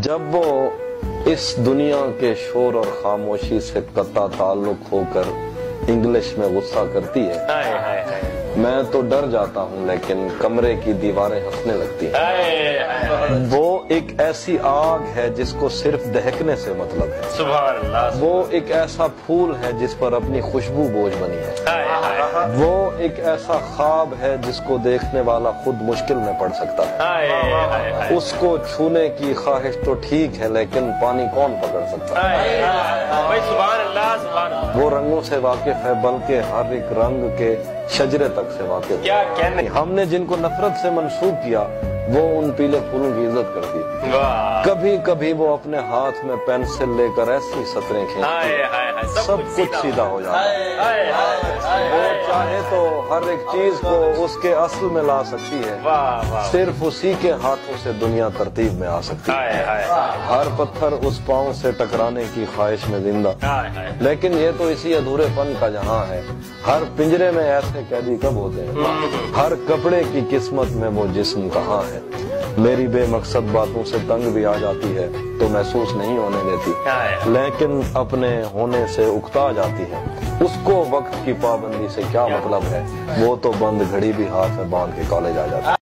جب وہ اس دنیا کے شور اور خاموشی سے قطع تعلق ہو کر انگلش میں غصہ کرتی ہے، میں تو ڈر جاتا ہوں لیکن کمرے کی دیواریں ہنسنے لگتی ہیں۔ وہ ایک ایسی آگ ہے جس کو صرف دہکنے سے مطلب ہے، سبحان اللہ۔ وہ ایک ایسا پھول ہے جس پر اپنی خوشبو بوجھ بنی ہے، وہ ایک ایسا خواب ہے جس کو دیکھنے والا خود مشکل میں پڑ سکتا ہے۔ اس کو چھونے کی خواہش تو ٹھیک ہے لیکن پانی کون پکڑ سکتا ہے؟ وہ رنگوں سے واقف ہے بلکہ ہر ایک رنگ کے شجرے تک سے واقف ہے۔ ہم نے جن کو نفرت سے منسوب کیا وہ ان پیلے پھولوں کی عزت کرتی ہے۔ کبھی کبھی وہ اپنے ہاتھ میں پینسل لے کر ایسی سطریں کھینچتی، سب کچھ سیدھا ہو جاتا ہے۔ وہ چاہے تو ہر ایک چیز کو اس کے اصل میں لا سکتی ہے، صرف اسی کے ہاتھوں سے دنیا ترتیب میں آ سکتی ہے۔ ہر پتھر اس پاؤں سے ٹکرانے کی خواہش میں زندہ، لیکن یہ تو اسی ادھورے پن کا جہاں ہے۔ ہر پنجرے میں ایسے قیدی کب ہوتے ہیں، ہر کپڑے کی قسمت میں وہ جسم کہاں ہے۔ میری بے مقصد باتوں سے تنگ بھی آ جاتی ہے تو محسوس نہیں ہونے دیتی، لیکن اپنے ہونے سے اکتا جاتی ہے۔ اس کو وقت کی پابندی سے کیا مطلب ہے، وہ تو بند گھڑی بھی ہاتھ میں باندھ کے کالج آ جاتی ہے۔